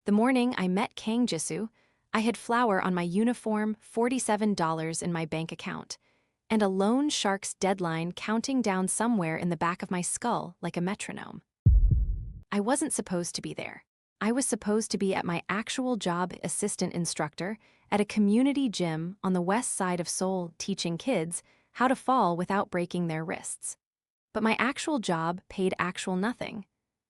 The morning I met Kang Jisoo, I had flour on my uniform, $47 in my bank account, and a loan shark's deadline counting down somewhere in the back of my skull like a metronome. I wasn't supposed to be there. I was supposed to be at my actual job assistant instructor at a community gym on the west side of Seoul teaching kids how to fall without breaking their wrists. But my actual job paid actual nothing.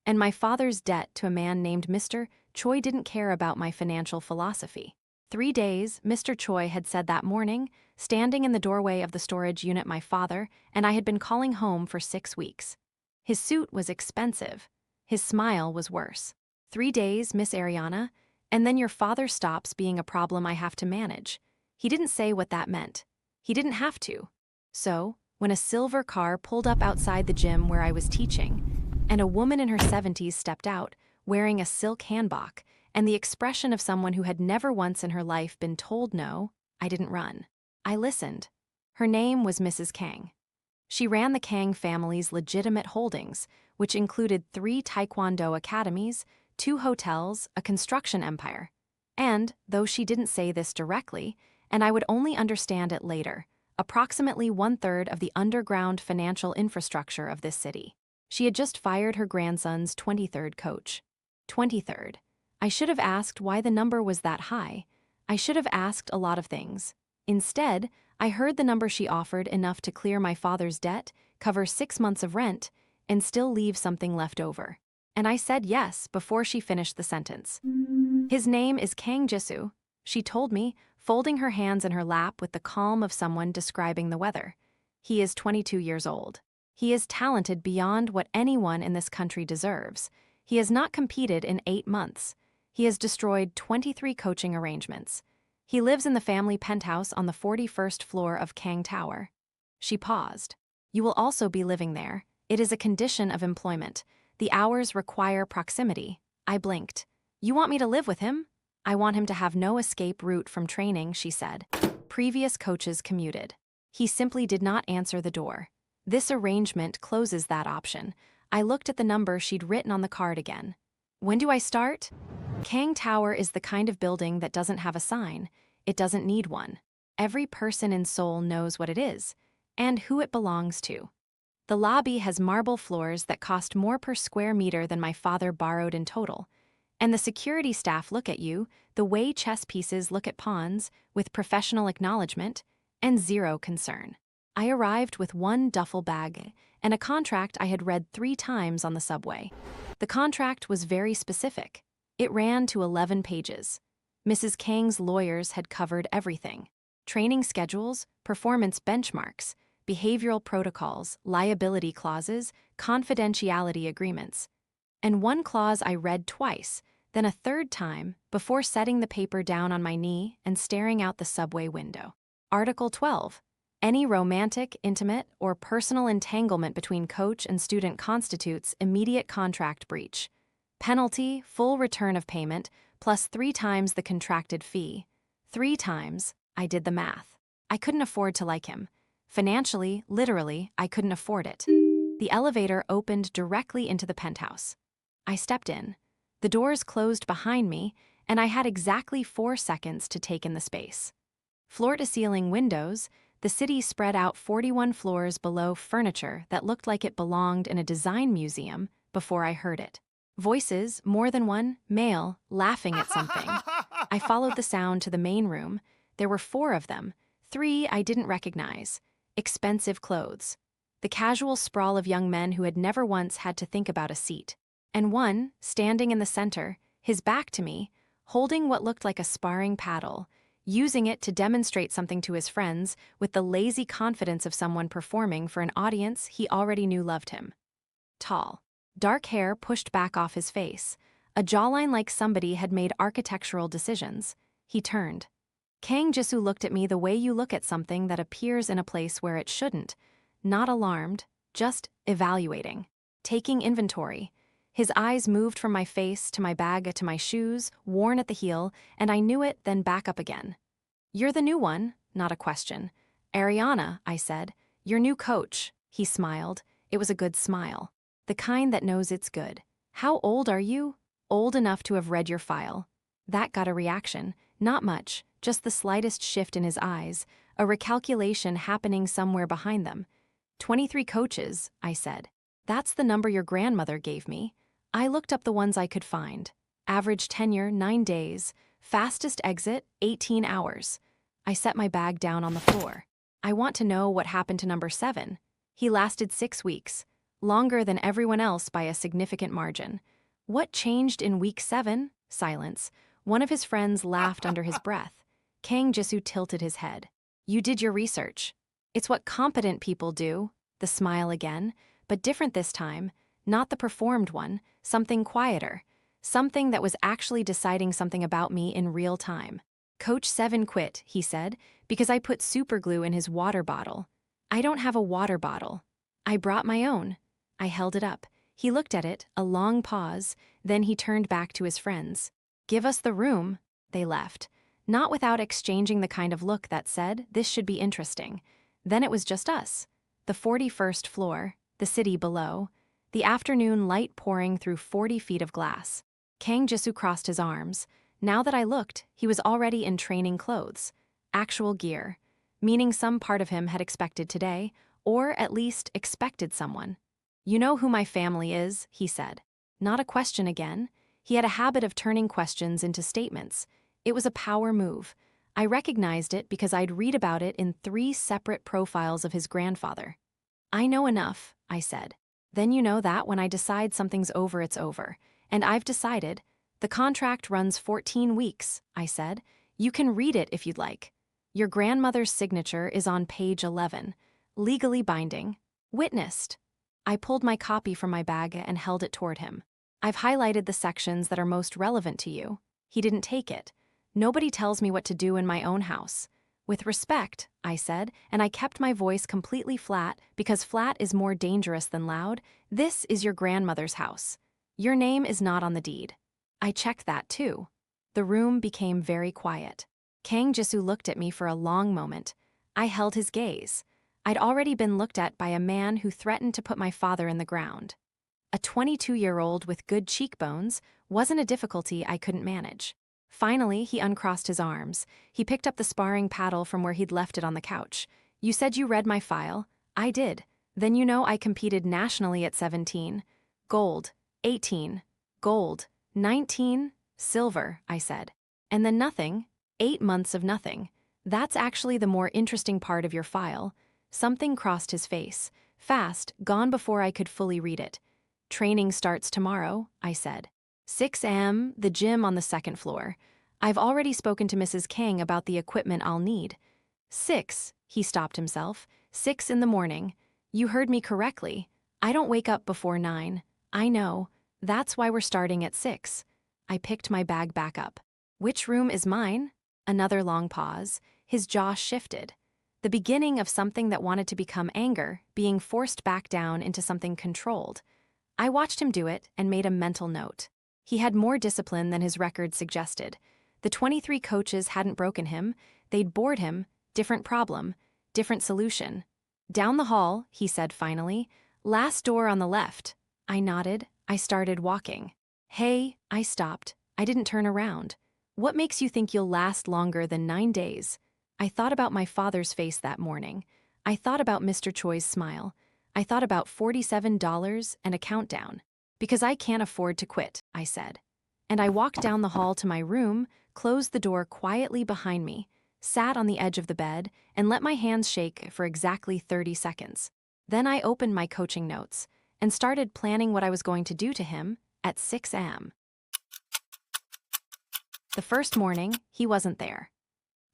And my father's debt to a man named Mr. Choi didn't care about my financial philosophy. 3 days, Mr. Choi had said that morning, standing in the doorway of the storage unit my father and I had been calling home for 6 weeks. His suit was expensive. His smile was worse. 3 days, Miss Ariana, and then your father stops being a problem I have to manage. He didn't say what that meant. He didn't have to. So, when a silver car pulled up outside the gym where I was teaching, and a woman in her 70s stepped out, wearing a silk hanbok, and the expression of someone who had never once in her life been told no, I didn't run. I listened. Her name was Mrs. Kang. She ran the Kang family's legitimate holdings, which included 3 Taekwondo academies, 2 hotels, a construction empire. And, though she didn't say this directly, and I would only understand it later, approximately 1/3 of the underground financial infrastructure of this city. She had just fired her grandson's 23rd coach. 23rd. I should have asked why the number was that high. I should have asked a lot of things. Instead, I heard the number she offered enough to clear my father's debt, cover 6 months of rent, and still leave something left over. And I said yes before she finished the sentence. His name is Kang Jisoo, she told me, folding her hands in her lap with the calm of someone describing the weather. He is 22 years old. He is talented beyond what anyone in this country deserves. He has not competed in 8 months. He has destroyed 23 coaching arrangements. He lives in the family penthouse on the 41st floor of Kang Tower. She paused. You will also be living there. It is a condition of employment. The hours require proximity. I blinked. You want me to live with him? I want him to have no escape route from training, she said. Previous coaches commuted. He simply did not answer the door. This arrangement closes that option. I looked at the number she'd written on the card again. When do I start? Kang Tower is the kind of building that doesn't have a sign. It doesn't need one. Every person in Seoul knows what it is, and who it belongs to. The lobby has marble floors that cost more per square meter than my father borrowed in total. And the security staff look at you, the way chess pieces look at pawns, with professional acknowledgement and zero concern. I arrived with 1 duffel bag and a contract I had read 3 times on the subway. The contract was very specific. It ran to 11 pages. Mrs. Kang's lawyers had covered everything. Training schedules, performance benchmarks, behavioral protocols, liability clauses, confidentiality agreements. And one clause I read twice, then a 3rd time, before setting the paper down on my knee and staring out the subway window. Article 12. Any romantic, intimate, or personal entanglement between coach and student constitutes immediate contract breach. Penalty, full return of payment, plus 3 times the contracted fee. 3 times, I did the math. I couldn't afford to like him. Financially, literally, I couldn't afford it. The elevator opened directly into the penthouse. I stepped in. The doors closed behind me, and I had exactly 4 seconds to take in the space. Floor-to-ceiling windows, the city spread out 41 floors below furniture that looked like it belonged in a design museum before I heard it. Voices, more than one, male, laughing at something. I followed the sound to the main room. There were 4 of them, 3 I didn't recognize. Expensive clothes. The casual sprawl of young men who had never once had to think about a seat. And one, standing in the center, his back to me, holding what looked like a sparring paddle, using it to demonstrate something to his friends with the lazy confidence of someone performing for an audience he already knew loved him. Tall. Dark hair pushed back off his face, a jawline like somebody had made architectural decisions. He turned. Kang Jisoo looked at me the way you look at something that appears in a place where it shouldn't, not alarmed, just evaluating, taking inventory. His eyes moved from my face to my bag to my shoes, worn at the heel, and I knew it, then back up again. You're the new one, not a question. Ariana, I said, your new coach. He smiled. It was a good smile. The kind that knows it's good. How old are you? old enough to have read your file. That got a reaction, not much, just the slightest shift in his eyes, a recalculation happening somewhere behind them. 23 coaches, I said. That's the number your grandmother gave me. I looked up the ones I could find. Average tenure, 9 days. Fastest exit, 18 hours. I set my bag down on the floor. I want to know what happened to number 7. He lasted 6 weeks, longer than everyone else by a significant margin. What changed in week 7? Silence. One of his friends laughed under his breath. Kang Jisoo tilted his head. You did your research. It's what competent people do. The smile again, but different this time. Not the performed one, something quieter. Something that was actually deciding something about me in real time. Coach 7 quit, he said, because I put superglue in his water bottle. I don't have a water bottle. I brought my own. I held it up. He looked at it, a long pause, then he turned back to his friends. Give us the room. They left. Not without exchanging the kind of look that said, this should be interesting. Then it was just us. The 41st floor, the city below, the afternoon light pouring through 40 feet of glass. Kang Jisoo crossed his arms. Now that I looked, he was already in training clothes. Actual gear. Meaning some part of him had expected today, or at least expected someone. You know who my family is, he said. Not a question again. He had a habit of turning questions into statements. It was a power move. I recognized it because I'd read about it in 3 separate profiles of his grandfather. I know enough, I said. Then you know that when I decide something's over, it's over. And I've decided. The contract runs 14 weeks, I said. You can read it if you'd like. Your grandmother's signature is on page 11. Legally binding. Witnessed. I pulled my copy from my bag and held it toward him. I've highlighted the sections that are most relevant to you. He didn't take it. Nobody tells me what to do in my own house. With respect, I said, and I kept my voice completely flat because flat is more dangerous than loud. This is your grandmother's house. Your name is not on the deed. I checked that too. The room became very quiet. Kang Jisoo looked at me for a long moment. I held his gaze. I'd already been looked at by a man who threatened to put my father in the ground. A 22-year-old with good cheekbones wasn't a difficulty I couldn't manage. Finally, he uncrossed his arms. He picked up the sparring paddle from where he'd left it on the couch. You said you read my file. I did. Then you know I competed nationally at 17. Gold. 18. Gold. 19. Silver, I said. And then nothing. 8 months of nothing. That's actually the more interesting part of your file. Something crossed his face. Fast, gone before I could fully read it. Training starts tomorrow, I said. 6 a.m., the gym on the 2nd floor. I've already spoken to Mrs. Kang about the equipment I'll need. 6, he stopped himself. 6 in the morning. You heard me correctly. I don't wake up before 9. I know. That's why we're starting at 6. I picked my bag back up. Which room is mine? Another long pause. His jaw shifted. The beginning of something that wanted to become anger, being forced back down into something controlled. I watched him do it and made a mental note. He had more discipline than his record suggested. The 23 coaches hadn't broken him. They'd bored him. Different problem. Different solution. Down the hall, he said finally. Last door on the left. I nodded. I started walking. Hey, I stopped. I didn't turn around. What makes you think you'll last longer than 9 days? I thought about my father's face that morning. I thought about Mr. Choi's smile. I thought about $47 and a countdown. Because I can't afford to quit, I said. And I walked down the hall to my room, closed the door quietly behind me, sat on the edge of the bed, and let my hands shake for exactly 30 seconds. Then I opened my coaching notes and started planning what I was going to do to him at 6 a.m. The first morning, he wasn't there.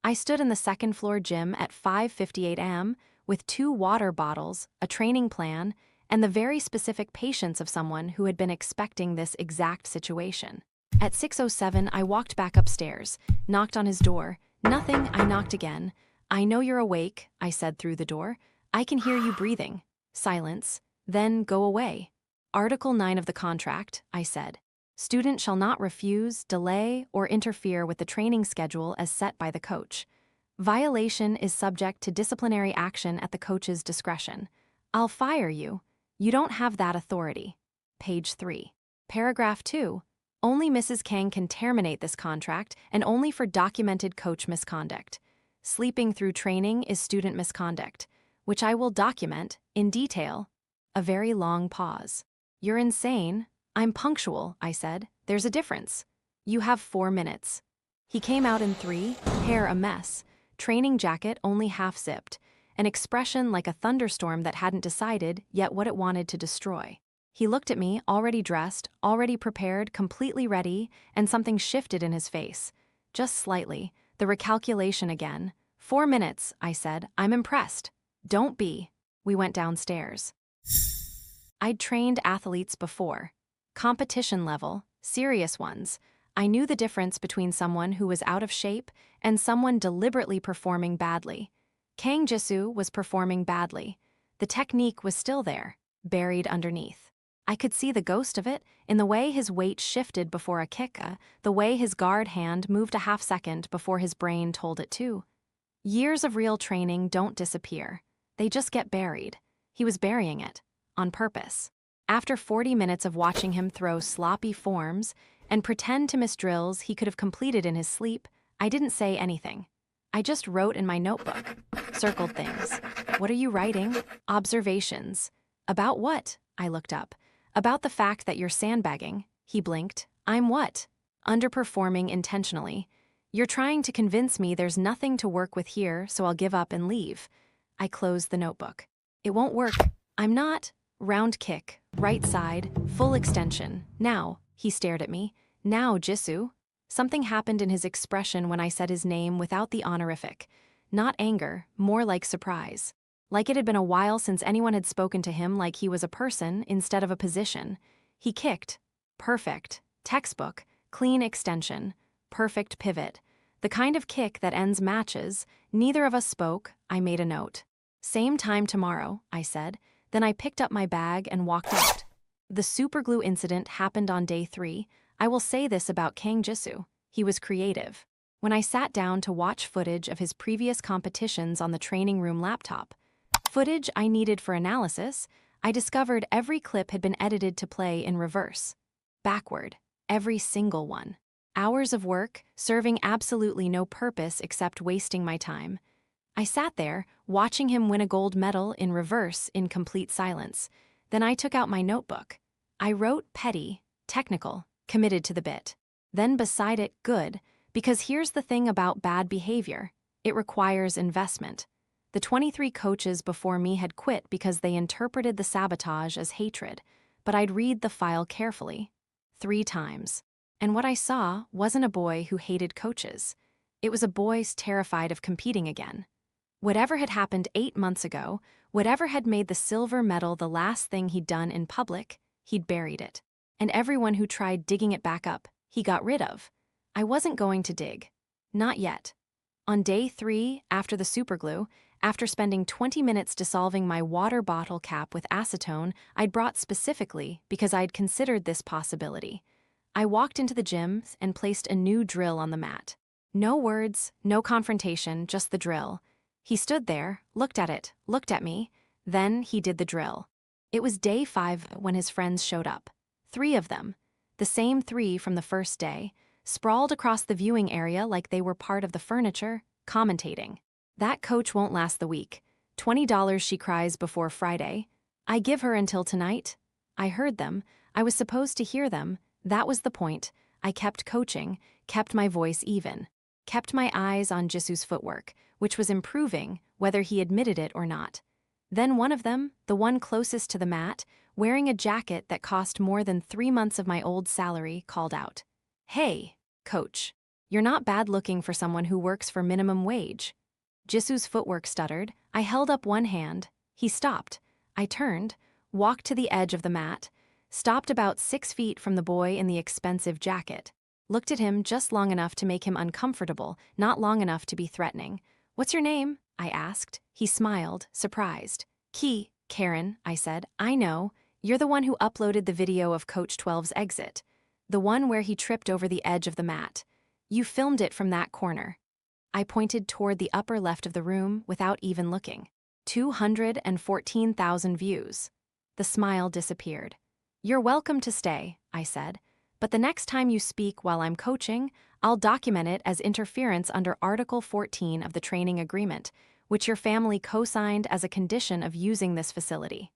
I stood in the 2nd floor gym at 5:58 a.m. with 2 water bottles, a training plan, and the very specific patience of someone who had been expecting this exact situation. At 6:07, I walked back upstairs, knocked on his door. Nothing, I knocked again. I know you're awake, I said through the door. I can hear you breathing. Silence. Then go away. Article 9 of the contract, I said. Student shall not refuse, delay, or interfere with the training schedule as set by the coach. Violation is subject to disciplinary action at the coach's discretion. I'll fire you. You don't have that authority. Page 3. Paragraph 2. Only Mrs. Kang can terminate this contract, and only for documented coach misconduct. Sleeping through training is student misconduct, which I will document, in detail. A very long pause. You're insane. I'm punctual, I said. There's a difference. You have 4 minutes. He came out in 3, hair a mess, training jacket only half-zipped, an expression like a thunderstorm that hadn't decided yet what it wanted to destroy. He looked at me, already dressed, already prepared, completely ready, and something shifted in his face. Just slightly, the recalculation again. 4 minutes, I said. I'm impressed. Don't be. We went downstairs. I'd trained athletes before. Competition level, serious ones. I knew the difference between someone who was out of shape and someone deliberately performing badly. Kang Jisoo was performing badly. The technique was still there, buried underneath. I could see the ghost of it in the way his weight shifted before a kick, the way his guard hand moved a half second before his brain told it to. Years of real training don't disappear. They just get buried. He was burying it, on purpose. After 40 minutes of watching him throw sloppy forms and pretend to miss drills he could have completed in his sleep, I didn't say anything. I just wrote in my notebook, circled things. What are you writing? Observations. About what? I looked up. About the fact that you're sandbagging. He blinked. I'm what? Underperforming intentionally. You're trying to convince me there's nothing to work with here, so I'll give up and leave. I closed the notebook. It won't work. I'm not. Round kick, right side, full extension. Now, he stared at me. Now, Jisoo. Something happened in his expression when I said his name without the honorific. Not anger, more like surprise. Like it had been a while since anyone had spoken to him like he was a person instead of a position. He kicked. Perfect. Textbook. Clean extension. Perfect pivot. The kind of kick that ends matches. Neither of us spoke. I made a note. Same time tomorrow, I said. Then I picked up my bag and walked out. The superglue incident happened on day 3. I will say this about Kang Jisoo. He was creative. When I sat down to watch footage of his previous competitions on the training room laptop, footage I needed for analysis, I discovered every clip had been edited to play in reverse. Backward. Every single one. Hours of work, serving absolutely no purpose except wasting my time. I sat there, watching him win a gold medal in reverse in complete silence. Then I took out my notebook. I wrote petty, technical, committed to the bit. Then beside it, good, because here's the thing about bad behavior. It requires investment. The 23 coaches before me had quit because they interpreted the sabotage as hatred, but I'd read the file carefully. 3 times. And what I saw wasn't a boy who hated coaches. It was a boy terrified of competing again. Whatever had happened 8 months ago, whatever had made the silver medal the last thing he'd done in public, he'd buried it. And everyone who tried digging it back up, he got rid of. I wasn't going to dig. Not yet. On day 3, after the superglue, after spending 20 minutes dissolving my water bottle cap with acetone I'd brought specifically because I'd considered this possibility, I walked into the gym and placed a new drill on the mat. No words, no confrontation, just the drill. He stood there, looked at it, looked at me, then he did the drill. It was day 5 when his friends showed up. 3 of them, the same 3 from the first day, sprawled across the viewing area like they were part of the furniture, commentating. That coach won't last the week. $20 she cries before Friday. I give her until tonight. I heard them. I was supposed to hear them. That was the point. I kept coaching, kept my voice even, kept my eyes on Jisoo's footwork, which was improving, whether he admitted it or not. Then one of them, the one closest to the mat, wearing a jacket that cost more than 3 months of my old salary, called out, "Hey, coach, you're not bad looking for someone who works for minimum wage." Jisoo's footwork stuttered. I held up one hand. He stopped. I turned, walked to the edge of the mat, stopped about 6 feet from the boy in the expensive jacket, looked at him just long enough to make him uncomfortable, not long enough to be threatening. "What's your name?" I asked. He smiled, surprised. Karen, I said. "I know. You're the one who uploaded the video of Coach 12's exit. The one where he tripped over the edge of the mat. You filmed it from that corner." I pointed toward the upper left of the room without even looking. 214,000 views. The smile disappeared. "You're welcome to stay," I said. But the next time you speak while I'm coaching, I'll document it as interference under Article 14 of the training agreement, which your family co-signed as a condition of using this facility.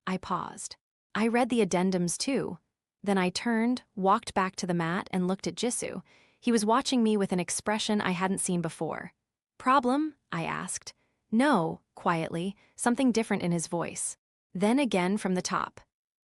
I paused. I read the addendums too. Then I turned, walked back to the mat, and looked at Jisoo. He was watching me with an expression I hadn't seen before. Problem? I asked. No, quietly, something different in his voice. Then again from the top.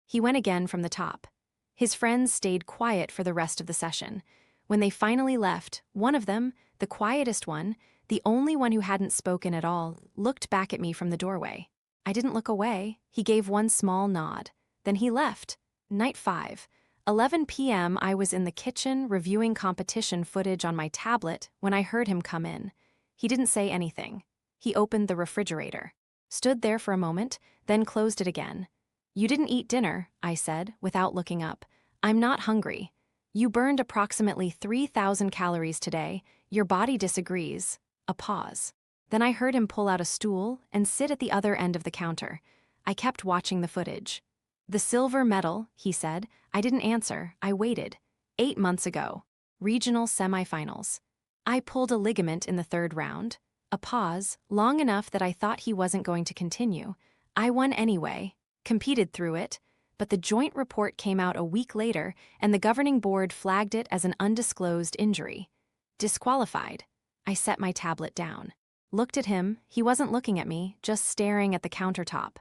He went again from the top. His friends stayed quiet for the rest of the session. When they finally left, one of them, the quietest one, the only one who hadn't spoken at all, looked back at me from the doorway. I didn't look away. He gave one small nod. Then he left. Night 5. 11 p.m. I was in the kitchen reviewing competition footage on my tablet when I heard him come in. He didn't say anything. He opened the refrigerator, stood there for a moment, then closed it again. You didn't eat dinner, I said, without looking up. I'm not hungry. You burned approximately 3,000 calories today. Your body disagrees. A pause. Then I heard him pull out a stool and sit at the other end of the counter. I kept watching the footage. The silver medal, he said. I didn't answer. I waited. 8 months ago. Regional semifinals. I pulled a ligament in the 3rd round. A pause, long enough that I thought he wasn't going to continue. I won anyway, competed through it, but the joint report came out a week later and the governing board flagged it as an undisclosed injury. Disqualified. I set my tablet down. Looked at him. He wasn't looking at me, just staring at the countertop.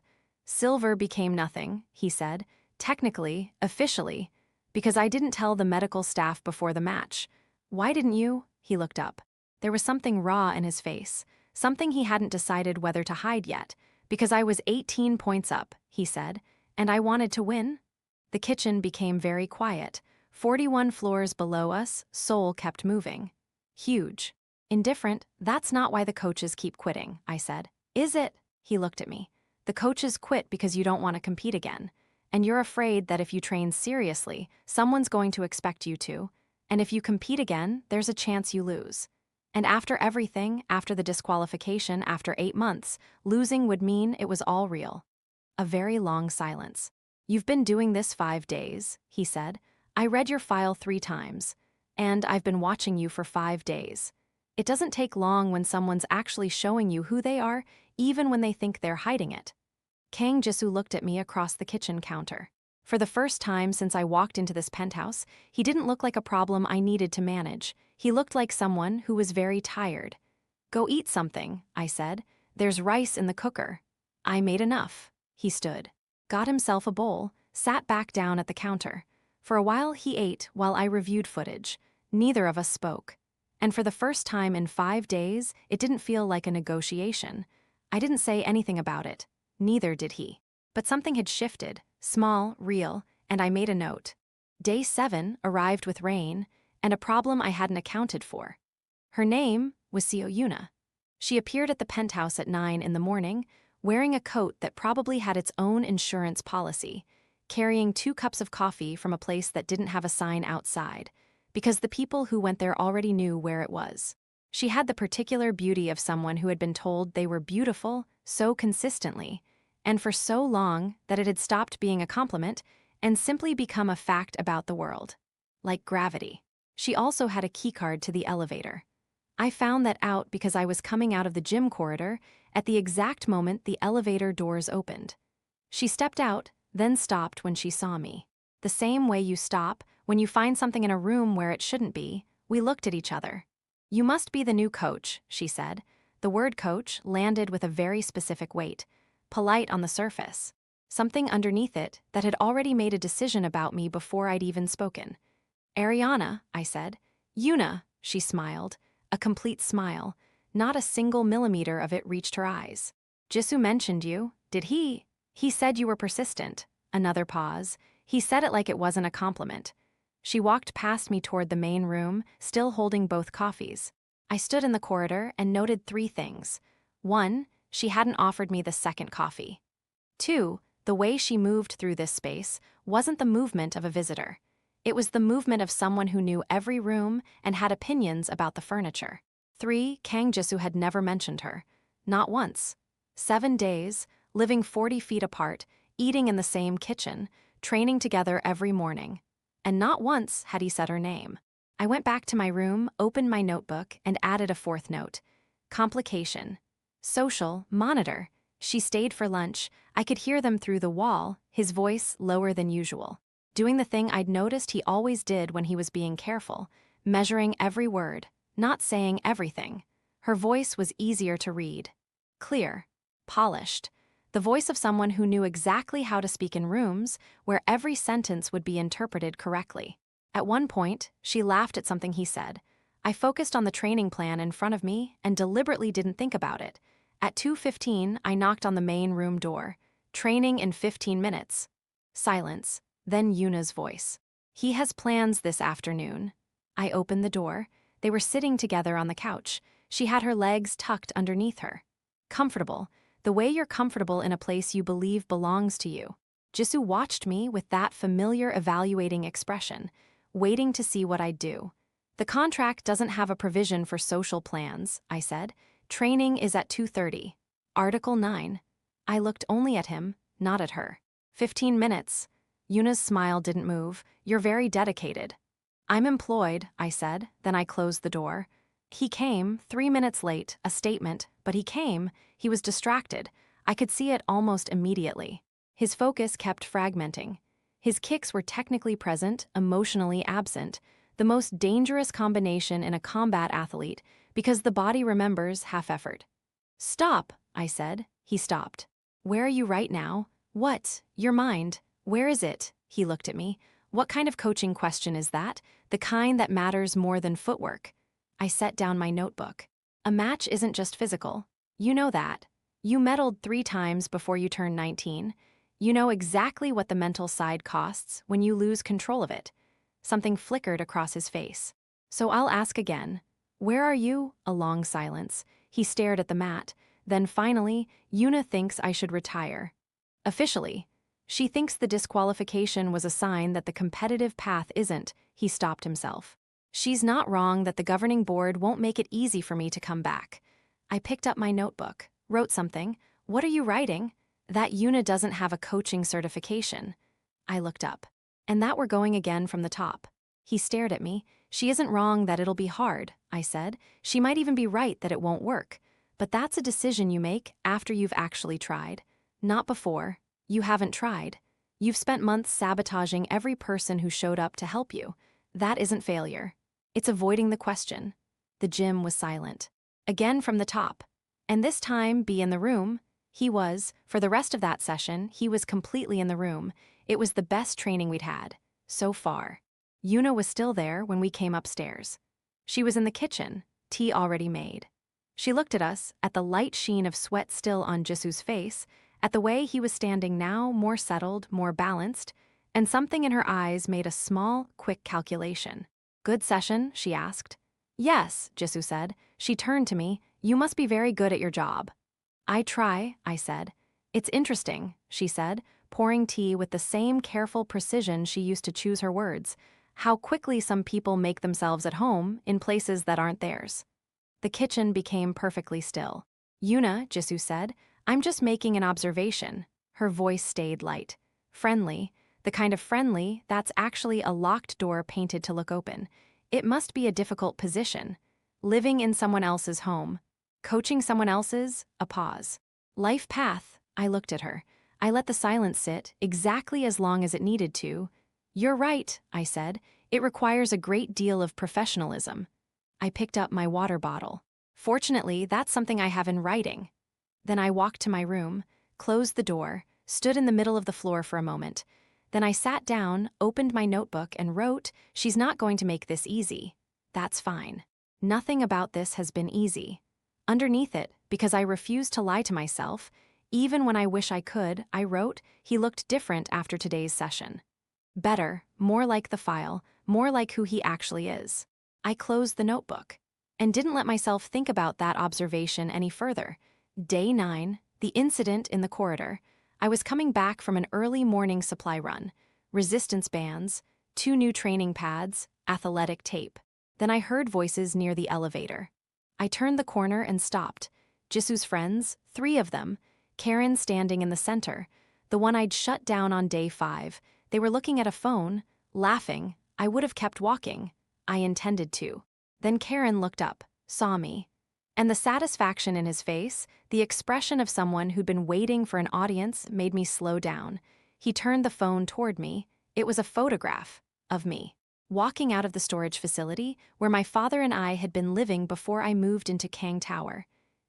Silver became nothing, he said, technically, officially, because I didn't tell the medical staff before the match. Why didn't you? He looked up. There was something raw in his face, something he hadn't decided whether to hide yet. Because I was 18 points up, he said, and I wanted to win. The kitchen became very quiet. 41 floors below us, Seoul kept moving. Huge. Indifferent, that's not why the coaches keep quitting, I said. Is it? He looked at me. The coaches quit because you don't want to compete again. And you're afraid that if you train seriously, someone's going to expect you to. And if you compete again, there's a chance you lose. And after everything, after the disqualification, after 8 months, losing would mean it was all real. A very long silence. You've been doing this 5 days, he said. I read your file 3 times. And I've been watching you for 5 days. It doesn't take long when someone's actually showing you who they are, even when they think they're hiding it. Kang Jisoo looked at me across the kitchen counter. For the first time since I walked into this penthouse, he didn't look like a problem I needed to manage. He looked like someone who was very tired. Go eat something, I said. There's rice in the cooker. I made enough. He stood, got himself a bowl, sat back down at the counter. For a while he ate while I reviewed footage. Neither of us spoke. And for the first time in 5 days, it didn't feel like a negotiation. I didn't say anything about it. Neither did he. But something had shifted, small, real, and I made a note. Day 7 arrived with rain, and a problem I hadn't accounted for. Her name was Seo Yuna. She appeared at the penthouse at 9 in the morning, wearing a coat that probably had its own insurance policy, carrying 2 cups of coffee from a place that didn't have a sign outside, because the people who went there already knew where it was. She had the particular beauty of someone who had been told they were beautiful so consistently, and for so long that it had stopped being a compliment and simply become a fact about the world. Like gravity. She also had a keycard to the elevator. I found that out because I was coming out of the gym corridor at the exact moment the elevator doors opened. She stepped out, then stopped when she saw me. The same way you stop when you find something in a room where it shouldn't be. We looked at each other. You must be the new coach, she said. The word coach landed with a very specific weight, polite on the surface. Something underneath it that had already made a decision about me before I'd even spoken. Ariana, I said. Yuna, she smiled. A complete smile. Not a single millimeter of it reached her eyes. Jisoo mentioned you, did he? He said you were persistent. Another pause. He said it like it wasn't a compliment. She walked past me toward the main room, still holding both coffees. I stood in the corridor and noted 3 things. 1, she hadn't offered me the second coffee. 2, the way she moved through this space wasn't the movement of a visitor. It was the movement of someone who knew every room and had opinions about the furniture. 3, Kang Jisoo had never mentioned her. Not once. 7 days, living 40 feet apart, eating in the same kitchen, training together every morning. and not once had he said her name. I went back to my room, opened my notebook, and added a fourth note. Complication. Social, monitor. She stayed for lunch. I could hear them through the wall, his voice lower than usual. Doing the thing I'd noticed he always did when he was being careful, measuring every word, not saying everything. Her voice was easier to read. Clear. Polished. The voice of someone who knew exactly how to speak in rooms where every sentence would be interpreted correctly. At one point, she laughed at something he said. I focused on the training plan in front of me and deliberately didn't think about it. At 2:15, I knocked on the main room door. Training in 15 minutes. Silence. Then Yuna's voice. He has plans this afternoon. I opened the door. They were sitting together on the couch. She had her legs tucked underneath her. Comfortable. The way you're comfortable in a place you believe belongs to you. Jisoo watched me with that familiar evaluating expression, waiting to see what I'd do. The contract doesn't have a provision for social plans, I said. Training is at 2:30. Article 9. I looked only at him, not at her. 15 minutes. Yuna's smile didn't move. You're very dedicated. I'm employed, I said, then I closed the door. He came, 3 minutes late, a statement, but he came. He was distracted. I could see it almost immediately. His focus kept fragmenting. His kicks were technically present, emotionally absent, the most dangerous combination in a combat athlete, because the body remembers half effort. Stop, I said. He stopped. Where are you right now? What? Your mind. Where is it? He looked at me. What kind of coaching question is that? The kind that matters more than footwork. I set down my notebook. A match isn't just physical. You know that. You medaled 3 times before you turned 19. You know exactly what the mental side costs when you lose control of it. Something flickered across his face. So I'll ask again. Where are you? A long silence. He stared at the mat. Then finally, Yuna thinks I should retire. Officially. She thinks the disqualification was a sign that the competitive path isn't. He stopped himself. She's not wrong that the governing board won't make it easy for me to come back. I picked up my notebook, wrote something. What are you writing? That Yuna doesn't have a coaching certification. I looked up. And that we're going again from the top. He stared at me. She isn't wrong that it'll be hard, I said. She might even be right that it won't work. But that's a decision you make after you've actually tried. Not before. You haven't tried. You've spent months sabotaging every person who showed up to help you. That isn't failure. It's avoiding the question. The gym was silent. Again from the top. And this time, be in the room. He was. For the rest of that session, he was completely in the room. It was the best training we'd had. So far. Yuna was still there when we came upstairs. She was in the kitchen, tea already made. She looked at us, at the light sheen of sweat still on Jisoo's face, at the way he was standing now, more settled, more balanced, and something in her eyes made a small, quick calculation. Good session? She asked. Yes, Jisoo said. She turned to me. You must be very good at your job. I try, I said. It's interesting, she said, pouring tea with the same careful precision she used to choose her words, how quickly some people make themselves at home in places that aren't theirs. The kitchen became perfectly still. Yuna, Jisoo said, I'm just making an observation. Her voice stayed light. Friendly, the kind of friendly that's actually a locked door painted to look open. It must be a difficult position. Living in someone else's home. Coaching someone else's, a pause. Life path, I looked at her. I let the silence sit, exactly as long as it needed to. You're right, I said. It requires a great deal of professionalism. I picked up my water bottle. Fortunately, that's something I have in writing. Then I walked to my room, closed the door, stood in the middle of the floor for a moment. Then I sat down, opened my notebook, and wrote, She's not going to make this easy. That's fine. Nothing about this has been easy. Underneath it, because I refuse to lie to myself, even when I wish I could, I wrote, he looked different after today's session. Better, more like the file, more like who he actually is. I closed the notebook and didn't let myself think about that observation any further. Day 9, the incident in the corridor. I was coming back from an early morning supply run. Resistance bands, 2 new training pads, athletic tape. Then I heard voices near the elevator. I turned the corner and stopped. Jisoo's friends, 3 of them. Karen standing in the center, the one I'd shut down on day 5. They were looking at a phone, Laughing, I would have kept walking. I intended to. Then Karen looked up, saw me. And the satisfaction in his face, the expression of someone who'd been waiting for an audience, made me slow down. He turned the phone toward me. It was a photograph of me, walking out of the storage facility where my father and I had been living before I moved into Kang Tower.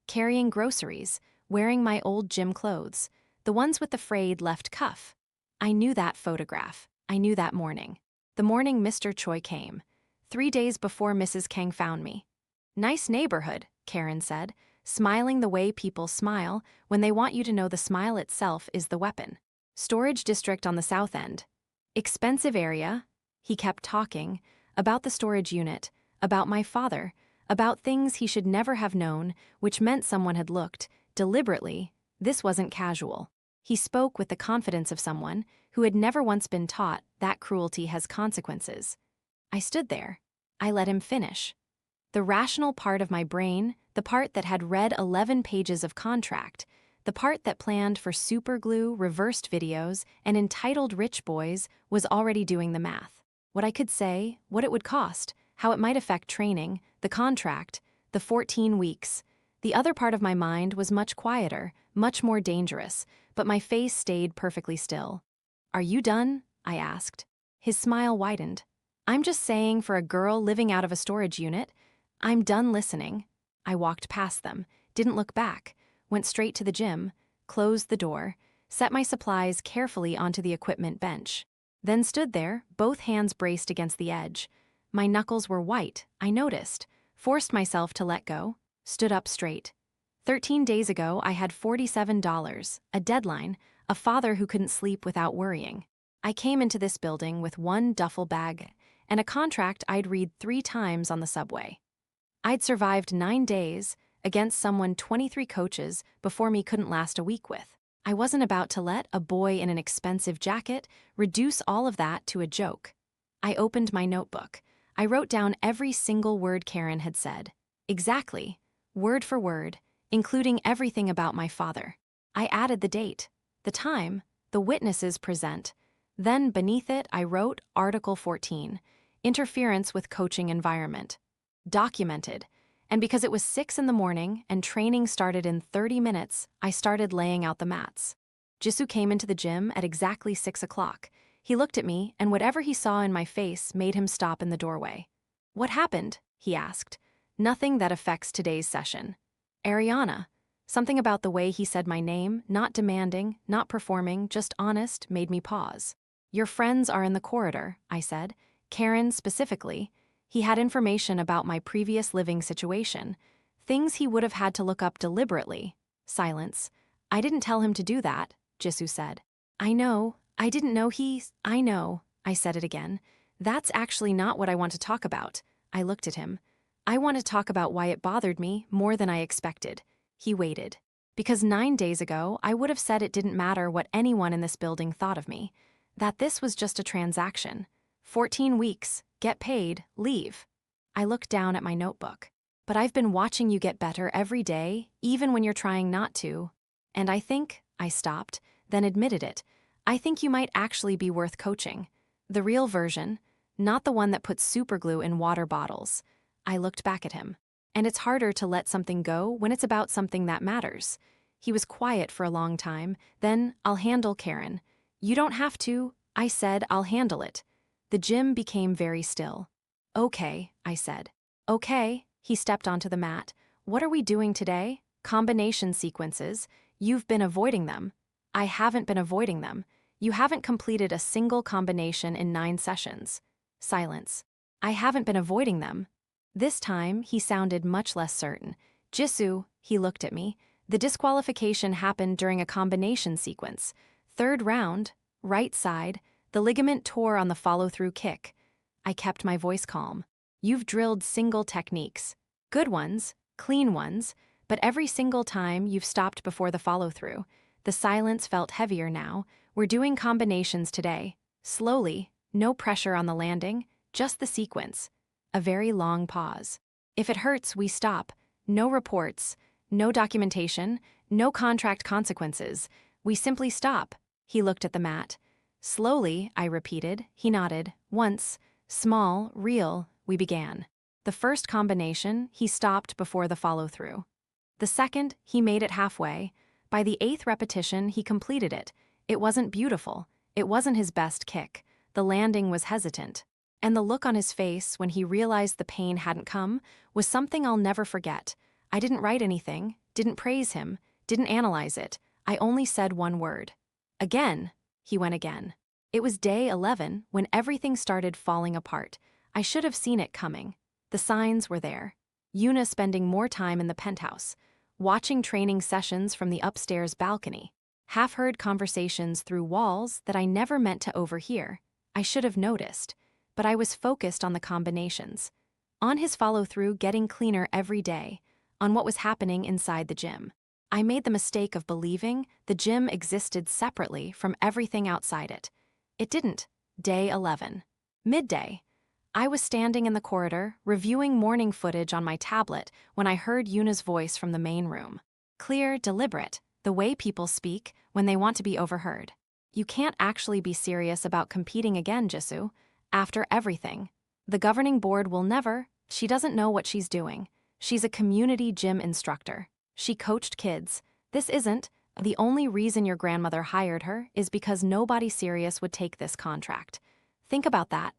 Carrying groceries, wearing my old gym clothes, the ones with the frayed left cuff. I knew that photograph. I knew that morning. The morning Mr. Choi came. 3 days before Mrs. Kang found me. "Nice neighborhood," Karen said, smiling the way people smile when they want you to know the smile itself is the weapon. "Storage district on the south end. Expensive area." He kept talking about the storage unit, about my father, about things he should never have known, which meant someone had looked, deliberately. This wasn't casual. He spoke with the confidence of someone who had never once been taught that cruelty has consequences. I stood there. I let him finish. The rational part of my brain, the part that had read 11 pages of contract, the part that planned for superglue, reversed videos, and entitled rich boys, was already doing the math. What I could say, what it would cost, how it might affect training, the contract, the 14 weeks. The other part of my mind was much quieter, much more dangerous, but my face stayed perfectly still. "Are you done?" I asked. His smile widened. "I'm just saying, for a girl living out of a storage unit, I'm done listening." I walked past them, didn't look back, went straight to the gym, closed the door, set my supplies carefully onto the equipment bench. Then stood there, both hands braced against the edge. My knuckles were white, I noticed, forced myself to let go, stood up straight. 13 days ago, I had $47, a deadline, a father who couldn't sleep without worrying. I came into this building with one duffel bag and a contract I'd read 3 times on the subway. I'd survived 9 days against someone 23 coaches before me couldn't last a week with. I wasn't about to let a boy in an expensive jacket reduce all of that to a joke. I opened my notebook. I wrote down every single word Karen had said. Exactly, word for word, including everything about my father. I added the date, the time, the witnesses present. Then beneath it I wrote Article 14, interference with coaching environment. Documented. And because it was 6 in the morning and training started in 30 minutes, I started laying out the mats. Jisoo came into the gym at exactly 6 o'clock. He looked at me, and whatever he saw in my face made him stop in the doorway. "What happened?" he asked. "Nothing that affects today's session." "Ariana." Something about the way he said my name, not demanding, not performing, just honest, made me pause. "Your friends are in the corridor," I said. Karen specifically. He had information about my previous living situation, things he would have had to look up deliberately. Silence. "I didn't tell him to do that," Jisoo said. "I know. I didn't know I know." I said it again. "That's actually not what I want to talk about." I looked at him. "I want to talk about why it bothered me more than I expected." He waited. "Because 9 days ago, I would have said it didn't matter what anyone in this building thought of me. That this was just a transaction. 14 weeks, get paid, leave." I looked down at my notebook. "But I've been watching you get better every day, even when you're trying not to. And I think," I stopped, then admitted it, "I think you might actually be worth coaching. The real version, not the one that puts superglue in water bottles." I looked back at him. And it's harder to let something go when it's about something that matters. He was quiet for a long time, then, "I'll handle Karen." "You don't have to," I said, "I'll handle it." The gym became very still. "Okay," I said. "Okay." He stepped onto the mat. "What are we doing today?" "Combination sequences. You've been avoiding them." "I haven't been avoiding them. You haven't completed a single combination in 9 sessions." Silence. "I haven't been avoiding them." This time, he sounded much less certain. "Jisoo," he looked at me, "the disqualification happened during a combination sequence. 3rd round, right side, the ligament tore on the follow-through kick." I kept my voice calm. "You've drilled single techniques. Good ones, clean ones, but every single time you've stopped before the follow-through." The silence felt heavier now. "We're doing combinations today. Slowly, no pressure on the landing, just the sequence." A very long pause. "If it hurts, we stop. No reports, no documentation, no contract consequences. We simply stop." He looked at the mat. "Slowly," I repeated. He nodded. Once, small, real, we began. The first combination, he stopped before the follow-through. The second, he made it halfway. By the 8th repetition, he completed it. It wasn't beautiful. It wasn't his best kick. The landing was hesitant. And the look on his face when he realized the pain hadn't come was something I'll never forget. I didn't write anything, didn't praise him, didn't analyze it. I only said one word. Again, he went again. It was day 11 when everything started falling apart. I should have seen it coming. The signs were there. Yuna spending more time in the penthouse, watching training sessions from the upstairs balcony, half-heard conversations through walls that I never meant to overhear. I should have noticed, but I was focused on the combinations, on his follow-through getting cleaner every day, on what was happening inside the gym. I made the mistake of believing the gym existed separately from everything outside it. It didn't. Day 11. Midday. I was standing in the corridor, reviewing morning footage on my tablet when I heard Yuna's voice from the main room. Clear, deliberate, the way people speak when they want to be overheard. You can't actually be serious about competing again, Jisoo. After everything. The governing board will never. She doesn't know what she's doing. She's a community gym instructor. She coached kids. This isn't. The only reason your grandmother hired her is because nobody serious would take this contract. Think about that.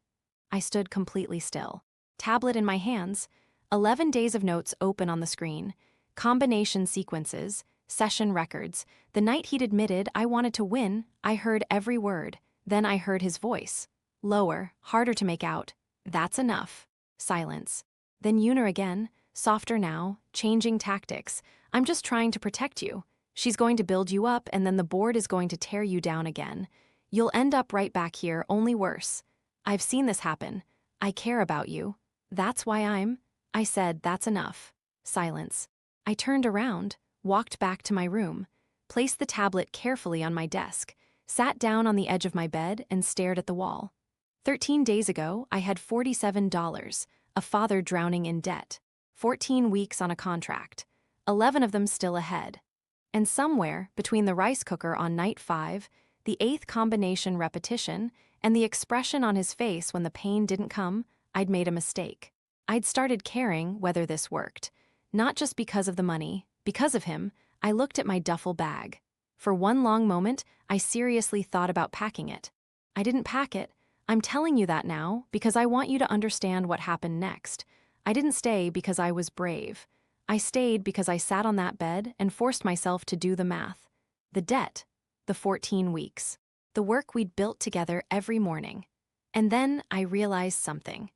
I stood completely still. Tablet in my hands, 11 days of notes open on the screen, combination sequences, session records. The night he'd admitted I wanted to win, I heard every word. Then I heard his voice. Lower, harder to make out. That's enough. Silence. Then Yuna again, softer now, changing tactics. I'm just trying to protect you. She's going to build you up and then the board is going to tear you down again. You'll end up right back here, only worse. I've seen this happen. I care about you. That's why I said that's enough. Silence. I turned around, walked back to my room, placed the tablet carefully on my desk, sat down on the edge of my bed and stared at the wall. 13 days ago, I had $47, a father drowning in debt, 14 weeks on a contract, 11 of them still ahead. And somewhere between the rice cooker on night 5, the 8th combination repetition, and the expression on his face when the pain didn't come, I'd made a mistake. I'd started caring whether this worked. Not just because of the money, because of him. I looked at my duffel bag. For one long moment, I seriously thought about packing it. I didn't pack it. I'm telling you that now because I want you to understand what happened next. I didn't stay because I was brave. I stayed because I sat on that bed and forced myself to do the math. The debt. The 14 weeks. The work we'd built together every morning. And then I realized something.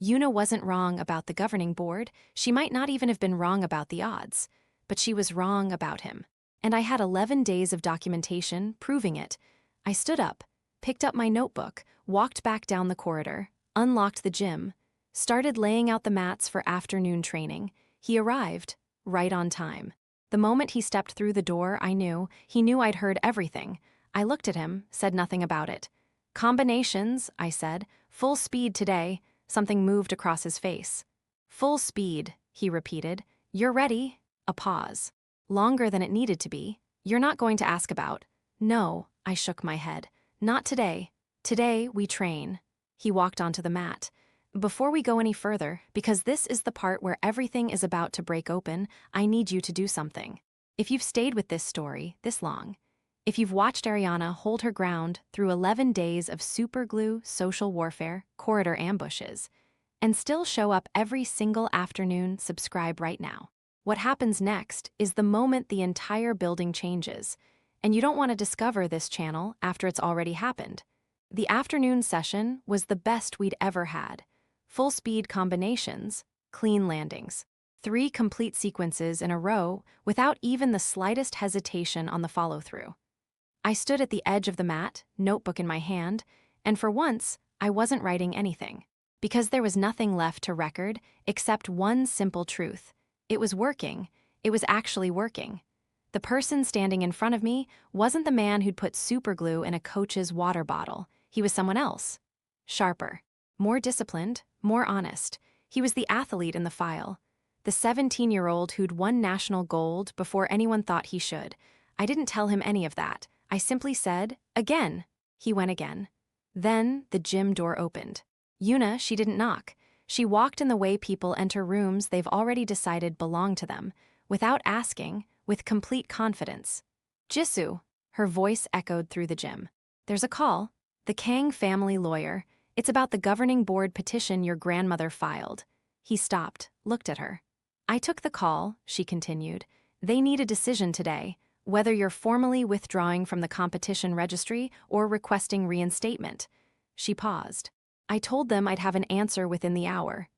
Yuna wasn't wrong about the governing board. She might not even have been wrong about the odds. But she was wrong about him. And I had 11 days of documentation proving it. I stood up, picked up my notebook, walked back down the corridor, unlocked the gym, started laying out the mats for afternoon training. He arrived, right on time. The moment he stepped through the door, I knew. He knew I'd heard everything. I looked at him, said nothing about it. Combinations, I said. Full speed today. Something moved across his face. Full speed, he repeated. You're ready? A pause. Longer than it needed to be. You're not going to ask about. No, I shook my head. Not today. Today, we train. He walked onto the mat. Before we go any further, because this is the part where everything is about to break open, I need you to do something. If you've stayed with this story this long, if you've watched Ariana hold her ground through 11 days of superglue, social warfare, corridor ambushes, and still show up every single afternoon, subscribe right now. What happens next is the moment the entire building changes, and you don't want to discover this channel after it's already happened. The afternoon session was the best we'd ever had. Full-speed combinations, clean landings. 3 complete sequences in a row without even the slightest hesitation on the follow-through. I stood at the edge of the mat, notebook in my hand, and for once, I wasn't writing anything. Because there was nothing left to record except one simple truth. It was working. It was actually working. The person standing in front of me wasn't the man who'd put superglue in a coach's water bottle. He was someone else. Sharper. More disciplined. More honest. He was the athlete in the file. The 17-year-old who'd won national gold before anyone thought he should. I didn't tell him any of that. I simply said, again. He went again. Then the gym door opened. Yuna, she didn't knock. She walked in the way people enter rooms they've already decided belong to them, without asking, with complete confidence. Jisoo, her voice echoed through the gym. There's a call. The Kang family lawyer. It's about the governing board petition your grandmother filed. He stopped, looked at her. I took the call, she continued. They need a decision today, whether you're formally withdrawing from the competition registry or requesting reinstatement. She paused. I told them I'd have an answer within the hour.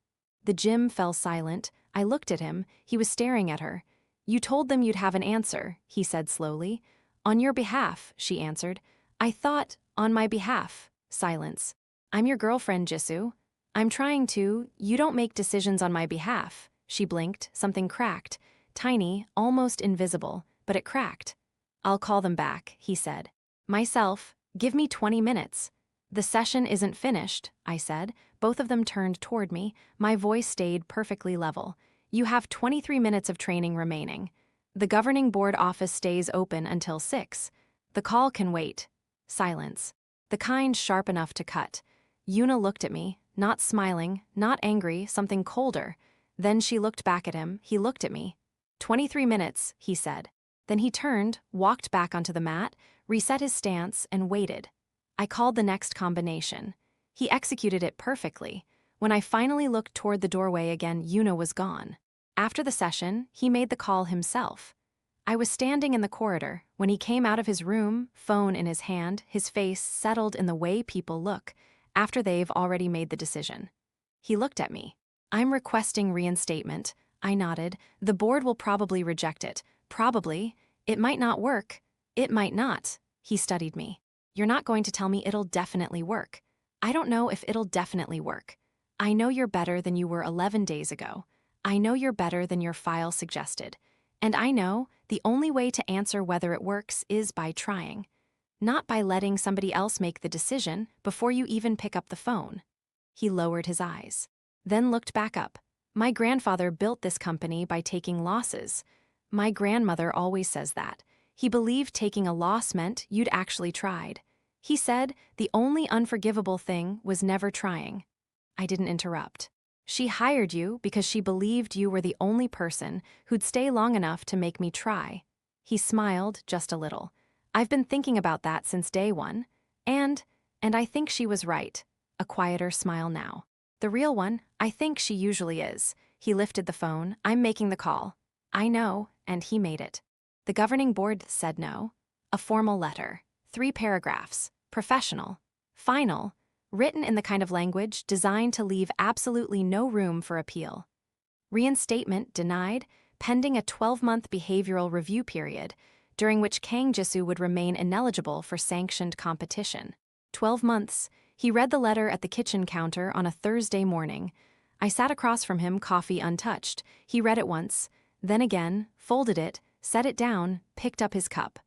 The gym fell silent. I looked at him. He was staring at her. You told them you'd have an answer, he said slowly. On your behalf, she answered. I thought, on my behalf. Silence. I'm your girlfriend, Jisoo. I'm trying to. You don't make decisions on my behalf. She blinked. Something cracked. Tiny, almost invisible, but it cracked. I'll call them back, he said. Myself, give me 20 minutes. The session isn't finished, I said. Both of them turned toward me. My voice stayed perfectly level. You have 23 minutes of training remaining. The governing board office stays open until 6. The call can wait. Silence. The kind sharp enough to cut. Yuna looked at me, not smiling, not angry, something colder. Then she looked back at him. He looked at me. 23 minutes, he said. Then he turned, walked back onto the mat, reset his stance, and waited. I called the next combination. He executed it perfectly. When I finally looked toward the doorway again, Yuna was gone. After the session, he made the call himself. I was standing in the corridor. When he came out of his room, phone in his hand, his face settled in the way people look after they've already made the decision. He looked at me. I'm requesting reinstatement. I nodded. The board will probably reject it. Probably. It might not work. It might not. He studied me. You're not going to tell me it'll definitely work. I don't know if it'll definitely work. I know you're better than you were 11 days ago. I know you're better than your file suggested. And I know the only way to answer whether it works is by trying. Not by letting somebody else make the decision before you even pick up the phone. He lowered his eyes. Then looked back up. My grandfather built this company by taking losses. My grandmother always says that. He believed taking a loss meant you'd actually tried. He said the only unforgivable thing was never trying. I didn't interrupt. She hired you because she believed you were the only person who'd stay long enough to make me try. He smiled just a little. I've been thinking about that since day one. And I think she was right. A quieter smile now. The real one, I think she usually is. He lifted the phone. I'm making the call. I know, and he made it. The governing board said no. A formal letter. 3 paragraphs. Professional. Final. Written in the kind of language designed to leave absolutely no room for appeal. Reinstatement denied, pending a 12-month behavioral review period, during which Kang Jisoo would remain ineligible for sanctioned competition. 12 months. He read the letter at the kitchen counter on a Thursday morning. I sat across from him, coffee untouched. He read it once, then again, folded it, set it down, picked up his cup.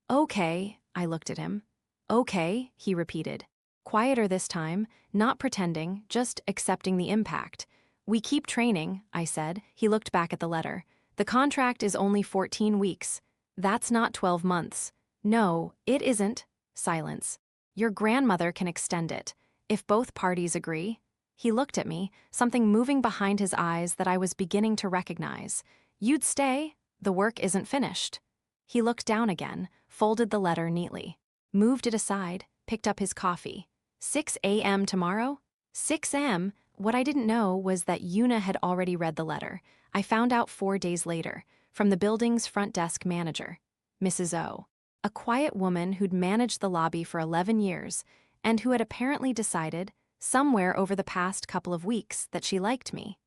Okay, I looked at him. Okay, he repeated. Quieter this time, not pretending, just accepting the impact. We keep training, I said. He looked back at the letter. The contract is only 14 weeks. That's not 12 months. No, it isn't. Silence. Your grandmother can extend it, if both parties agree. He looked at me, something moving behind his eyes that I was beginning to recognize. You'd stay? The work isn't finished. He looked down again, folded the letter neatly, moved it aside, picked up his coffee. 6 a.m. tomorrow? 6 a.m. What I didn't know was that Yuna had already read the letter. I found out 4 days later, from the building's front desk manager, Mrs. O. A quiet woman who'd managed the lobby for 11 years and who had apparently decided, somewhere over the past couple of weeks, that she liked me.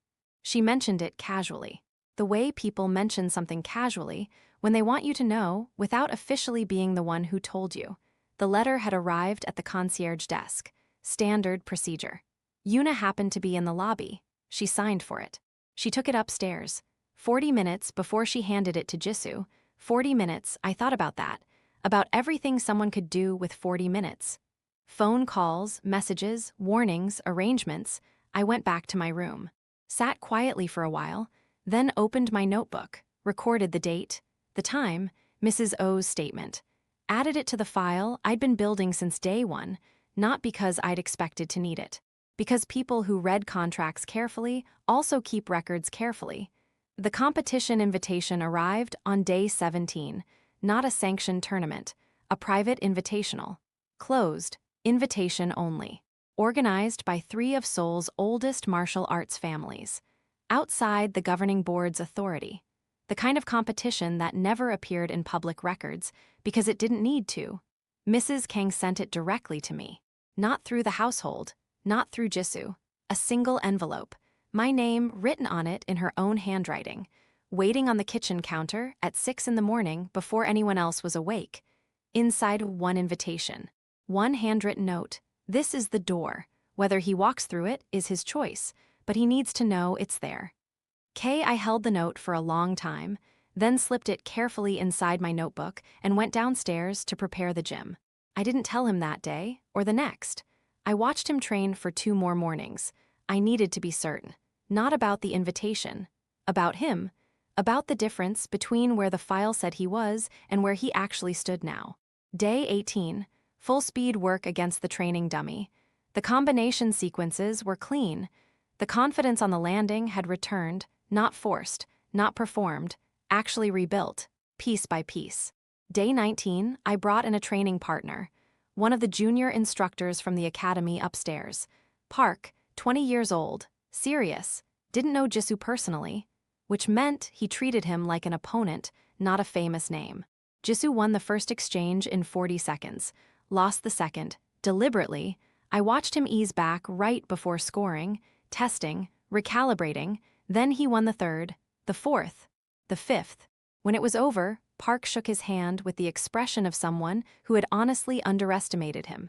She mentioned it casually. The way people mention something casually when they want you to know without officially being the one who told you. The letter had arrived at the concierge desk. Standard procedure. Yuna happened to be in the lobby. She signed for it. She took it upstairs. 40 minutes before she handed it to Jisoo. 40 minutes, I thought about that. About everything someone could do with 40 minutes. Phone calls, messages, warnings, arrangements. I went back to my room. Sat quietly for a while, then opened my notebook, recorded the date, the time, Mrs. O's statement. Added it to the file I'd been building since day one, not because I'd expected to need it, Because people who read contracts carefully also keep records carefully. The competition invitation arrived on day 17, not a sanctioned tournament, a private invitational. Closed, invitation only. Organized by 3 of Seoul's oldest martial arts families. Outside the governing board's authority. The kind of competition that never appeared in public records because it didn't need to. Mrs. Kang sent it directly to me. Not through the household, not through Jisoo. A single envelope, my name written on it in her own handwriting, waiting on the kitchen counter at 6 in the morning before anyone else was awake. Inside one invitation. One handwritten note. This is the door. Whether he walks through it is his choice, but he needs to know it's there. I held the note for a long time, then slipped it carefully inside my notebook and went downstairs to prepare the gym. I didn't tell him that day or the next. I watched him train for 2 more mornings. I needed to be certain. Not about the invitation. About him. About the difference between where the file said he was and where he actually stood now. Day 18. Full-speed work against the training dummy. The combination sequences were clean. The confidence on the landing had returned, not forced, not performed, actually rebuilt, piece by piece. Day 19, I brought in a training partner, one of the junior instructors from the academy upstairs. Park, 20 years old, serious, didn't know Jisoo personally, which meant he treated him like an opponent, not a famous name. Jisoo won the first exchange in 40 seconds. Lost the second, deliberately. I watched him ease back right before scoring, testing, recalibrating, then he won the third, the fourth, the fifth. When it was over, Park shook his hand with the expression of someone who had honestly underestimated him.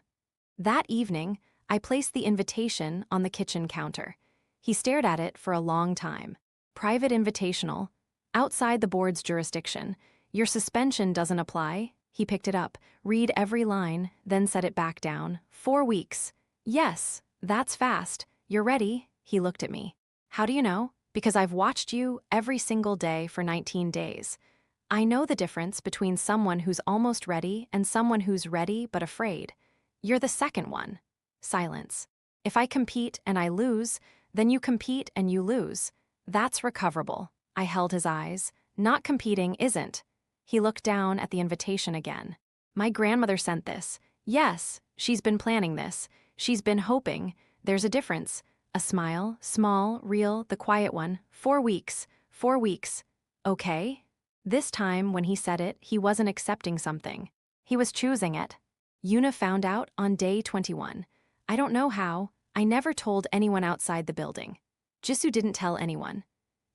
That evening, I placed the invitation on the kitchen counter. He stared at it for a long time. Private invitational, outside the board's jurisdiction. Your suspension doesn't apply. He picked it up, read every line, then set it back down. 4 weeks. Yes, that's fast. You're ready. He looked at me. How do you know? Because I've watched you every single day for 19 days. I know the difference between someone who's almost ready and someone who's ready but afraid. You're the second one. Silence. If I compete and I lose, then you compete and you lose. That's recoverable. I held his eyes. Not competing isn't. He looked down at the invitation again. My grandmother sent this. Yes, she's been planning this. She's been hoping. There's a difference. A smile, small, real, the quiet one. 4 weeks. 4 weeks. Okay? This time, when he said it, he wasn't accepting something. He was choosing it. Yuna found out on day 21. I don't know how. I never told anyone outside the building. Jisoo didn't tell anyone.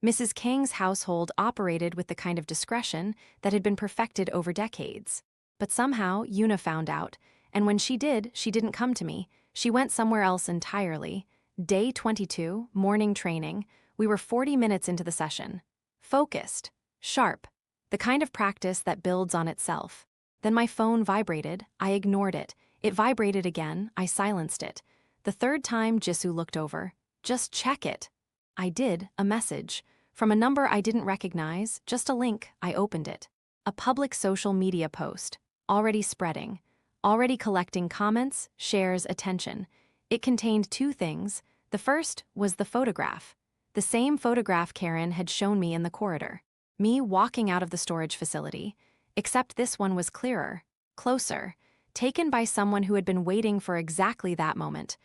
Mrs. Kang's household operated with the kind of discretion that had been perfected over decades. But somehow, Yuna found out, and when she did, she didn't come to me. She went somewhere else entirely. Day 22, morning training. We were 40 minutes into the session. Focused. Sharp. The kind of practice that builds on itself. Then my phone vibrated. I ignored it. It vibrated again. I silenced it. The third time Jisoo looked over. Just check it. I did. A message. From a number I didn't recognize, just a link. I opened it. A public social media post. Already spreading. Already collecting comments, shares, attention. It contained 2 things. The first was the photograph. The same photograph Karen had shown me in the corridor. Me walking out of the storage facility. Except this one was clearer. Closer. Taken by someone who had been waiting for exactly that moment.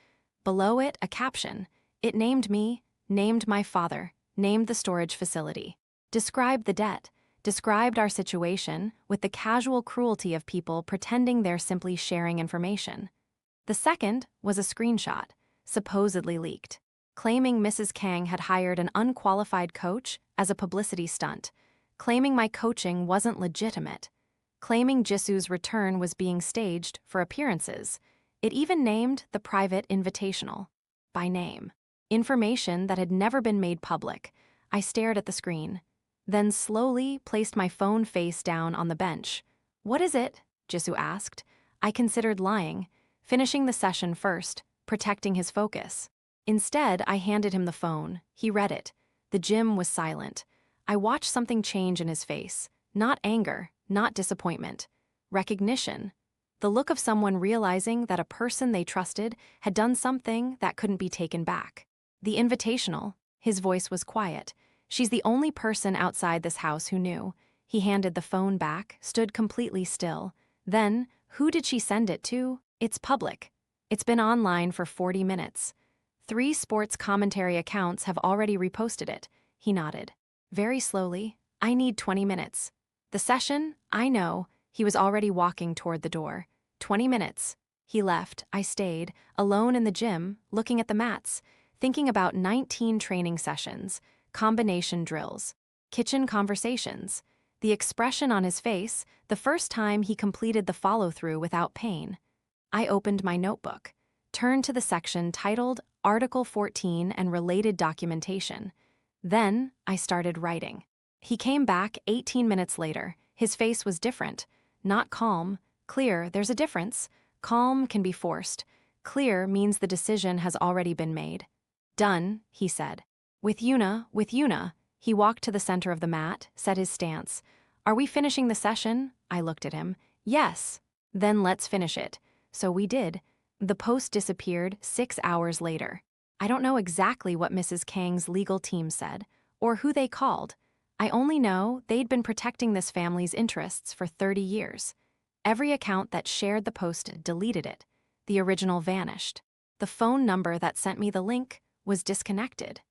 Below it, a caption. It named me, named my father, named the storage facility. Described the debt. Described our situation with the casual cruelty of people pretending they're simply sharing information. The second was a screenshot, supposedly leaked, claiming Mrs. Kang had hired an unqualified coach as a publicity stunt, claiming my coaching wasn't legitimate, claiming Jisoo's return was being staged for appearances. It even named the private invitational by name. Information that had never been made public. I stared at the screen, then slowly placed my phone face down on the bench. What is it? Jisoo asked. I considered lying, finishing the session first, protecting his focus. Instead, I handed him the phone. He read it. The gym was silent. I watched something change in his face. Not anger, not disappointment. Recognition. The look of someone realizing that a person they trusted had done something that couldn't be taken back. The invitational, his voice was quiet. She's the only person outside this house who knew. He handed the phone back, stood completely still. Then, who did she send it to? It's public. It's been online for 40 minutes. 3 sports commentary accounts have already reposted it. He nodded. Very slowly, I need 20 minutes. The session? I know. He was already walking toward the door. 20 minutes. He left. I stayed, alone in the gym, looking at the mats, thinking about 19 training sessions, combination drills, kitchen conversations, the expression on his face, the first time he completed the follow-through without pain. I opened my notebook, turned to the section titled Article 14 and Related Documentation. Then I started writing. He came back 18 minutes later. His face was different. Not calm, clear, there's a difference. Calm can be forced. Clear means the decision has already been made. Done, he said. With Yuna. He walked to the center of the mat, set his stance. Are we finishing the session? I looked at him. Yes. Then let's finish it. So we did. The post disappeared 6 hours later. I don't know exactly what Mrs. Kang's legal team said, or who they called. I only know they'd been protecting this family's interests for 30 years. Every account that shared the post deleted it. The original vanished. The phone number that sent me the link was disconnected.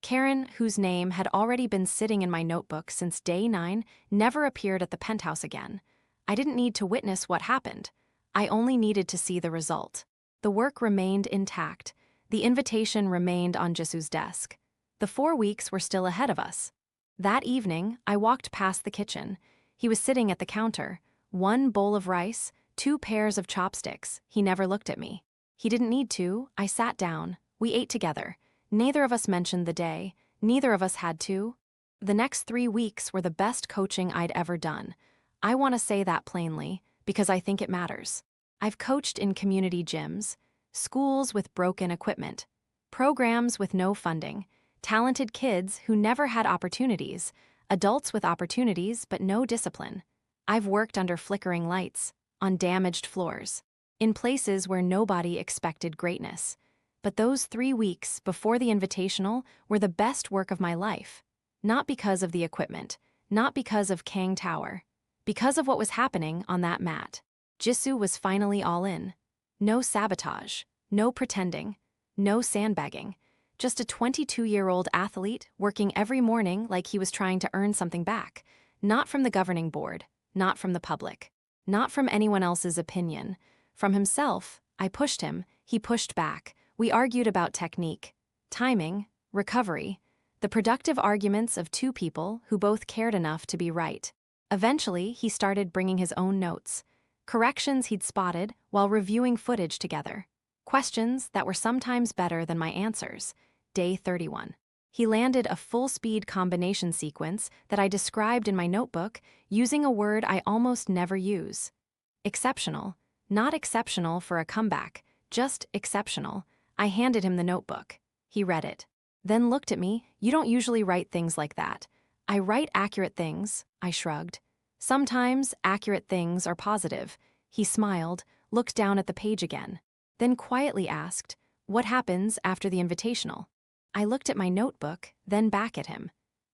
Karen, whose name had already been sitting in my notebook since day 9, never appeared at the penthouse again. I didn't need to witness what happened. I only needed to see the result. The work remained intact. The invitation remained on Jisoo's desk. The 4 weeks were still ahead of us. That evening, I walked past the kitchen. He was sitting at the counter. 1 bowl of rice, 2 pairs of chopsticks. He never looked at me. He didn't need to. I sat down. We ate together. Neither of us mentioned the day. Neither of us had to. The next 3 weeks were the best coaching I'd ever done. I want to say that plainly, because I think it matters. I've coached in community gyms, schools with broken equipment, programs with no funding, talented kids who never had opportunities, adults with opportunities but no discipline. I've worked under flickering lights, on damaged floors, in places where nobody expected greatness. But those 3 weeks before the invitational were the best work of my life. Not because of the equipment, not because of Kang Tower, because of what was happening on that mat. Jisoo was finally all in. No sabotage, no pretending, no sandbagging. Just a 22-year-old athlete working every morning like he was trying to earn something back. Not from the governing board, not from the public, not from anyone else's opinion. From himself, I pushed him, he pushed back. We argued about technique, timing, recovery, the productive arguments of 2 people who both cared enough to be right. Eventually, he started bringing his own notes, corrections he'd spotted while reviewing footage together, questions that were sometimes better than my answers. Day 31. He landed a full-speed combination sequence that I described in my notebook using a word I almost never use. Exceptional. Not exceptional for a comeback, just exceptional. I handed him the notebook. He read it. Then looked at me. You don't usually write things like that. I write accurate things, I shrugged. Sometimes accurate things are positive. He smiled, looked down at the page again, then quietly asked, what happens after the invitational? I looked at my notebook, then back at him.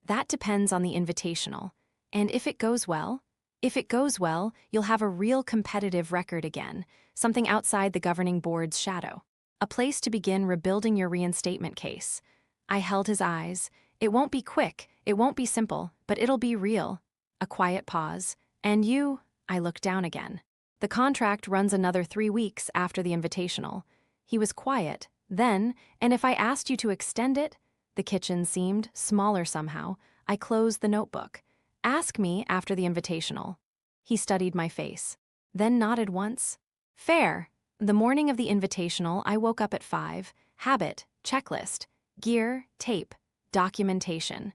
That depends on the invitational. And if it goes well, you'll have a real competitive record again, something outside the governing board's shadow. A place to begin rebuilding your reinstatement case. I held his eyes. It won't be quick, it won't be simple, but it'll be real. A quiet pause. And you? I looked down again. The contract runs another 3 weeks after the invitational. He was quiet. Then, and if I asked you to extend it? The kitchen seemed smaller somehow. I closed the notebook. Ask me after the invitational. He studied my face. Then nodded once. Fair. The morning of the invitational, I woke up at 5. Habit, checklist, gear, tape, documentation.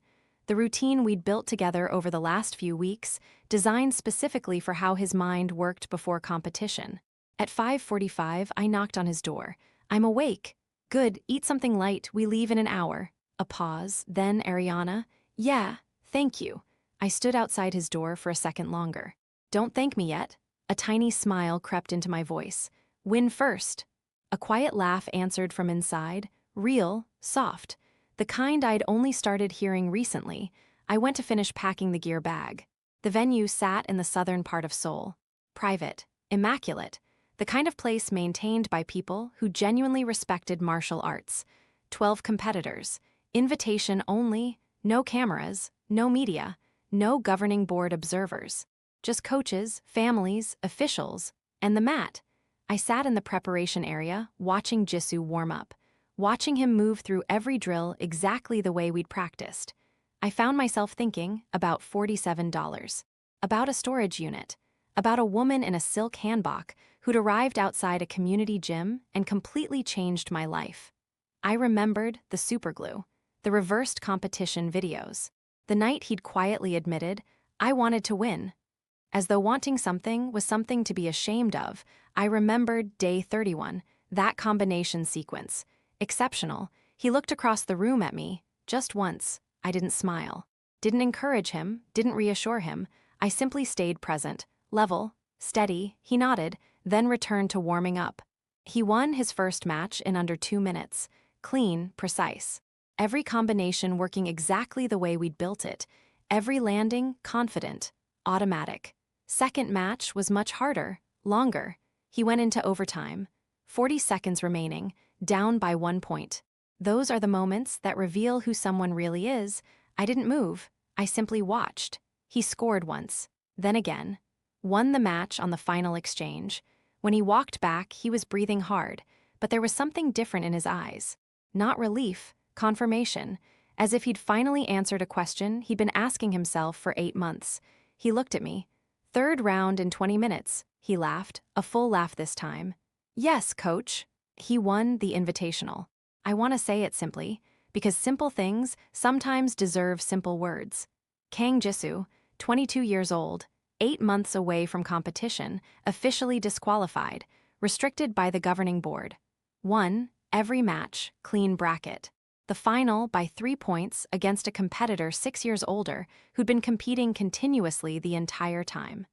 The routine we'd built together over the last few weeks, designed specifically for how his mind worked before competition. At 5:45, I knocked on his door. I'm awake. Good, eat something light, we leave in an hour. A pause, then Ariana. Yeah, thank you. I stood outside his door for a second longer. Don't thank me yet. A A tiny smile crept into my voice. Win first. A quiet laugh answered from inside, real, soft, the kind I'd only started hearing recently. I went to finish packing the gear bag. The venue sat in the southern part of Seoul. Private, immaculate, the kind of place maintained by people who genuinely respected martial arts. 12 competitors, invitation only, no cameras, no media, no governing board observers. Just coaches, families, officials, and the mat. I sat in the preparation area, watching Jisoo warm up, watching him move through every drill exactly the way we'd practiced. I found myself thinking about $47, about a storage unit, about a woman in a silk hanbok who'd arrived outside a community gym and completely changed my life. I remembered the superglue, the reversed competition videos, the night he'd quietly admitted, I wanted to win. As though wanting something was something to be ashamed of, I remembered day 31, that combination sequence. Exceptional. He looked across the room at me, just once. I didn't smile, didn't encourage him, didn't reassure him. I simply stayed present, level, steady. He nodded, then returned to warming up. He won his first match in under 2 minutes. Clean, precise. Every combination working exactly the way we'd built it. Every landing confident, automatic. Second match was much harder, longer. He went into overtime. 40 seconds remaining, down by 1 point. Those are the moments that reveal who someone really is. I didn't move. I simply watched. He scored once, then again. Won the match on the final exchange. When he walked back, he was breathing hard, but there was something different in his eyes. Not relief, confirmation, as if he'd finally answered a question he'd been asking himself for 8 months. He looked at me. Third round in 20 minutes, he laughed, a full laugh this time. Yes, coach. He won the invitational. I want to say it simply, because simple things sometimes deserve simple words. Kang Jisoo, 22 years old, 8 months away from competition, officially disqualified, restricted by the governing board. Won every match, clean bracket. The final by 3 points against a competitor 6 years older who'd been competing continuously the entire time.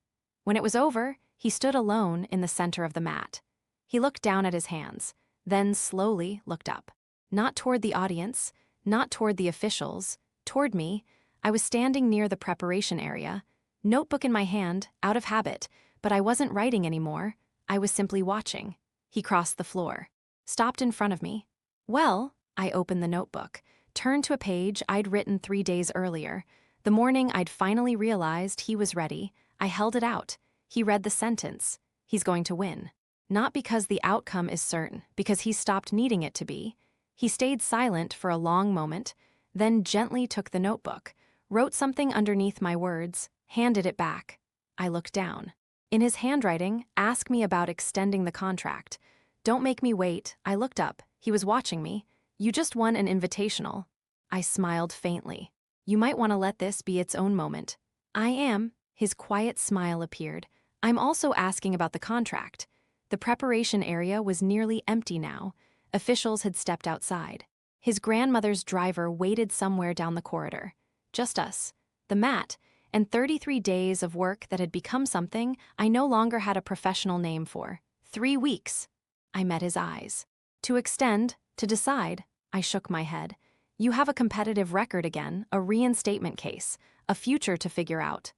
When it was over, he stood alone in the center of the mat. He looked down at his hands, then slowly looked up. Not toward the audience, not toward the officials, toward me. I was standing near the preparation area, notebook in my hand, out of habit, but I wasn't writing anymore. I was simply watching. He crossed the floor, stopped in front of me. Well, I opened the notebook, turned to a page I'd written 3 days earlier. The morning I'd finally realized he was ready, I held it out. He read the sentence. He's going to win. Not because the outcome is certain, because he stopped needing it to be. He stayed silent for a long moment, then gently took the notebook, wrote something underneath my words, handed it back. I looked down. In his handwriting, ask me about extending the contract. Don't make me wait. I looked up. He was watching me. You just won an invitational. I smiled faintly. You might want to let this be its own moment. I am. His quiet smile appeared. I'm also asking about the contract. The preparation area was nearly empty now. Officials had stepped outside. His grandmother's driver waited somewhere down the corridor. Just us, the mat, and 33 days of work that had become something I no longer had a professional name for. 3 weeks. I met his eyes. To extend, to decide. I shook my head. You have a competitive record again, a reinstatement case, a future to figure out.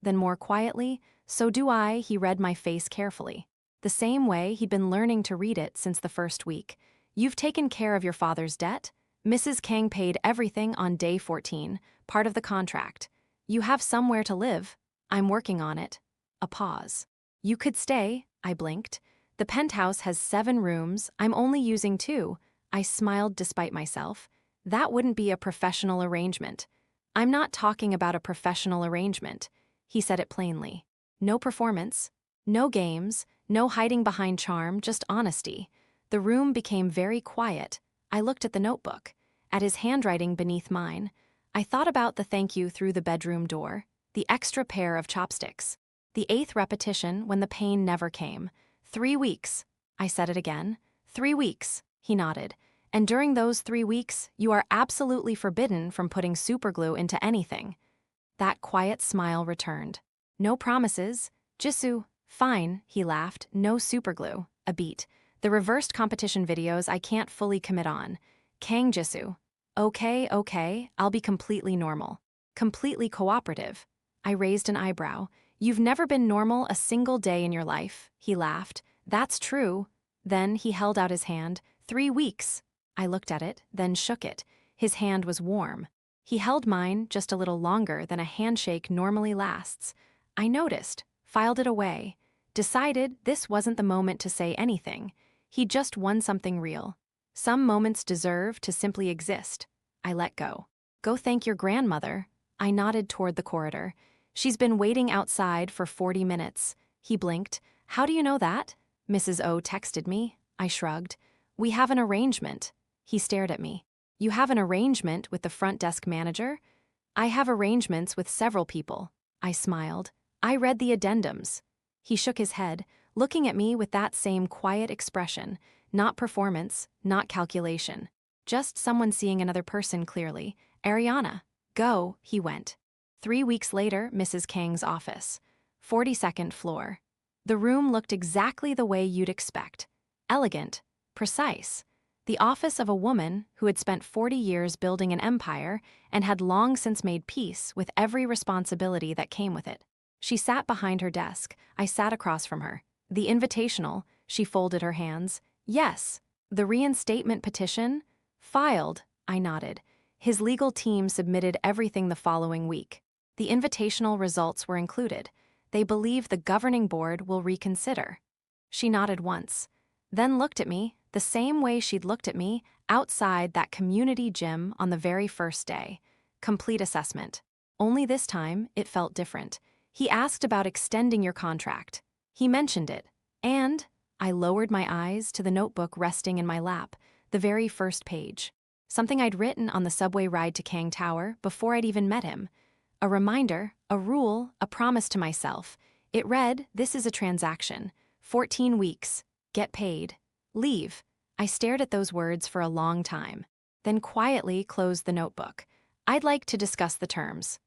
Then more quietly, so do I, he read my face carefully. The same way he'd been learning to read it since the first week. You've taken care of your father's debt. Mrs. Kang paid everything on day 14, part of the contract. You have somewhere to live. I'm working on it. A pause. You could stay, I blinked. The penthouse has 7 rooms, I'm only using 2. I smiled despite myself. That wouldn't be a professional arrangement. I'm not talking about a professional arrangement. He said it plainly. No performance, no games, no hiding behind charm, just honesty. The room became very quiet. I looked at the notebook, at his handwriting beneath mine. I thought about the thank you through the bedroom door, the extra pair of chopsticks, the 8th repetition when the pain never came. 3 weeks. I said it again. 3 weeks. He nodded. And during those 3 weeks, you are absolutely forbidden from putting superglue into anything. That quiet smile returned. No promises. Jisoo, Fine, he laughed, no superglue, a beat. The reversed competition videos I can't fully commit on. Kang Jisoo. Okay, I'll be completely normal. Completely cooperative. I raised an eyebrow. You've never been normal a single day in your life, he laughed. That's true. Then he held out his hand. 3 weeks. I looked at it, then shook it. His hand was warm. He held mine just a little longer than a handshake normally lasts. I noticed, filed it away, decided this wasn't the moment to say anything. He just won something real. Some moments deserve to simply exist. I let go. Go thank your grandmother. I nodded toward the corridor. She's been waiting outside for 40 minutes. He blinked. How do you know that? Mrs. O texted me. I shrugged. We have an arrangement. He stared at me. You have an arrangement with the front desk manager? I have arrangements with several people. I smiled. I read the addendums. He shook his head, looking at me with that same quiet expression. Not performance, not calculation. Just someone seeing another person clearly. Ariana. Go, he went. 3 weeks later, Mrs. Kang's office. 42nd floor. The room looked exactly the way you'd expect. Elegant. Precise. The office of a woman who had spent 40 years building an empire and had long since made peace with every responsibility that came with it. She sat behind her desk. I sat across from her. The invitational, she folded her hands. Yes. The reinstatement petition? Filed, I nodded. His legal team submitted everything the following week. The invitational results were included. They believe the governing board will reconsider. She nodded once, then looked at me the same way she'd looked at me outside that community gym on the very first day. Complete assessment. Only this time, it felt different. He asked about extending your contract. He mentioned it. And I lowered my eyes to the notebook resting in my lap, the very first page. Something I'd written on the subway ride to Kang Tower before I'd even met him. A reminder, a rule, a promise to myself. It read, this is a transaction. 14 weeks. Get paid. Leave. I stared at those words for a long time, then quietly closed the notebook. I'd like to discuss the terms.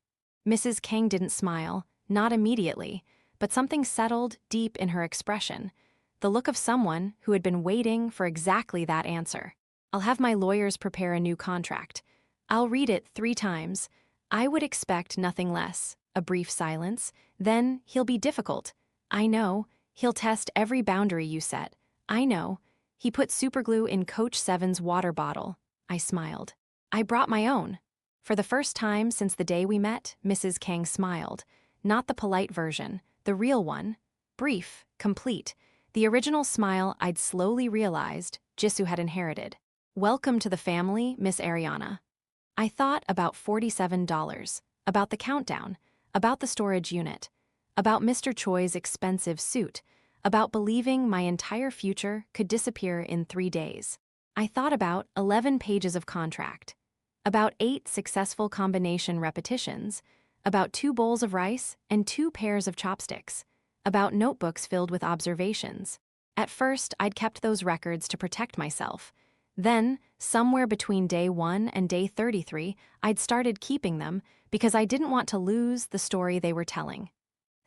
Mrs. Kang didn't smile, not immediately, but something settled deep in her expression. The look of someone who had been waiting for exactly that answer. I'll have my lawyers prepare a new contract. I'll read it 3 times. I would expect nothing less. A brief silence. Then he'll be difficult. I know. He'll test every boundary you set. I know. He put superglue in Coach 7's water bottle. I smiled. I brought my own. For the first time since the day we met, Mrs. Kang smiled. Not the polite version, the real one. Brief, complete. The original smile I'd slowly realized Jisoo had inherited. Welcome to the family, Miss Ariana. I thought about $47, about the countdown, about the storage unit, about Mr. Choi's expensive suit, about believing my entire future could disappear in 3 days. I thought about 11 pages of contract, about 8 successful combination repetitions, about 2 bowls of rice and 2 pairs of chopsticks, about notebooks filled with observations. At first, I'd kept those records to protect myself. Then, somewhere between day 1 and day 33, I'd started keeping them because I didn't want to lose the story they were telling.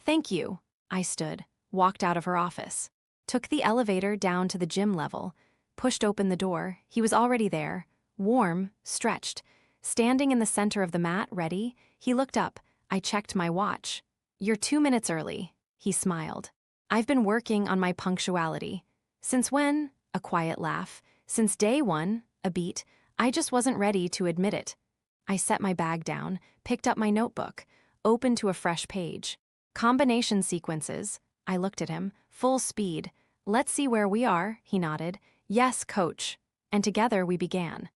Thank you. I stood, walked out of her office, took the elevator down to the gym level, pushed open the door. He was already there, warm, stretched, standing in the center of the mat, ready. He looked up. I checked my watch. You're 2 minutes early. He smiled. I've been working on my punctuality. Since when? A quiet laugh. Since day 1, a beat. I just wasn't ready to admit it. I set my bag down, picked up my notebook, opened to a fresh page. Combination sequences. I looked at him, full speed. Let's see where we are, he nodded. Yes, coach. And together we began.